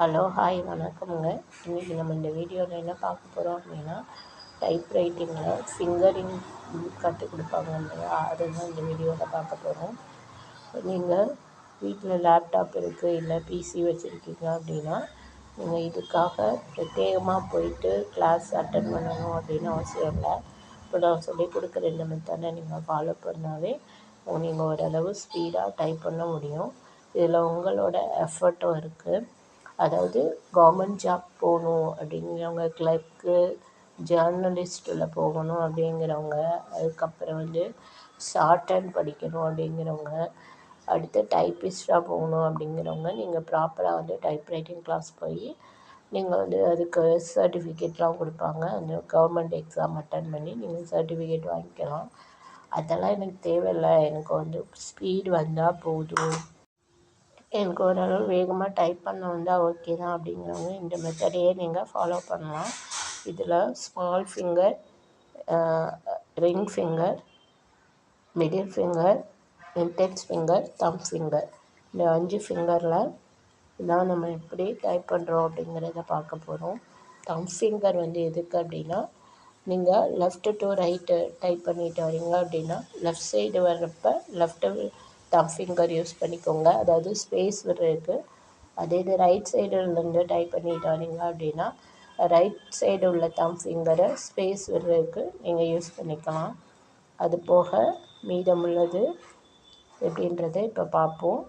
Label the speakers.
Speaker 1: Hello hi வணக்கமுங்க. இன்றைக்கி நம்ம இந்த வீடியோவில் என்ன பார்க்க போகிறோம் அப்படின்னா, டைப்ரைட்டிங்கில் ஃபிங்கரிங் கற்றுக் கொடுப்பாங்க இல்லையா, அதுதான் இந்த வீடியோவில் பார்க்க போகிறோம். நீங்கள் வீட்டில் லேப்டாப் இருக்குது, இல்லை பிசி வச்சுருக்கீங்க அப்படின்னா, நீங்கள் இதுக்காக பிரத்யேகமாக போயிட்டு கிளாஸ் அட்டன் பண்ணணும் அப்படின்னு அவசியம் இல்லை. இப்போ நான் சொல்லிக் கொடுக்குற இந்த மெத்தடை நீங்கள் ஃபாலோ பண்ணாவே நீங்கள் ஓரளவு ஸ்பீடாக டைப் பண்ண முடியும். இதில் உங்களோட எஃபர்ட்டும் இருக்குது. அதாவது கவர்மெண்ட் ஜாப் போகணும் அப்படிங்கிறவங்க, கிளர்க்கு, ஜேர்னலிஸ்ட்டில் போகணும் அப்படிங்கிறவங்க, அதுக்கப்புறம் ஷார்ட் ஹேண்ட் படிக்கணும் அப்படிங்கிறவங்க, அடுத்து டைப்பிஸ்ட்டாக போகணும் அப்படிங்கிறவங்க, நீங்கள் ப்ராப்பராக டைப்ரைட்டிங் கிளாஸ் போய் நீங்கள் அதுக்கு சர்டிஃபிகேட்லாம் கொடுப்பாங்க. அந்த கவர்மெண்ட் எக்ஸாம் அட்டன் பண்ணி நீங்கள் சர்டிஃபிகேட் வாங்கிக்கலாம். அதெல்லாம் எனக்கு தேவையில்லை, எனக்கு ஸ்பீடு வந்தால் போதும், எனக்கு ஓரளவு வேகமாக டைப் பண்ண வந்தால் ஓகே தான் அப்படிங்கிறவங்க இந்த மெத்தடையே நீங்கள் ஃபாலோ பண்ணலாம். இதில் small finger, ring finger, middle finger, index finger, தம் ஃபிங்கர், இந்த 5 ஃபிங்கரில் இதான் நம்ம எப்படி டைப் பண்ணுறோம் அப்படிங்கிறத பார்க்க போகிறோம். தம் ஃபிங்கர் எதுக்கு அப்படின்னா, நீங்கள் லெஃப்ட்டு டு ரைட்டு டைப் பண்ணிட்டு வரீங்க அப்படின்னா, லெஃப்ட் சைடு வர்றப்ப லெஃப்ட்டு தம் ஃபிங்கர் யூஸ் பண்ணிக்கோங்க, அதாவது ஸ்பேஸ் விடுறதுக்கு. அதே இது ரைட் சைடுலேருந்து டைப் பண்ணிட்டு வரீங்க அப்படின்னா, ரைட் சைடு உள்ள தம் ஃபிங்கரை ஸ்பேஸ் விடுறதுக்கு நீங்கள் யூஸ் பண்ணிக்கலாம். அது போக மீதமுள்ளது எப்படின்றத இப்போ பார்ப்போம்.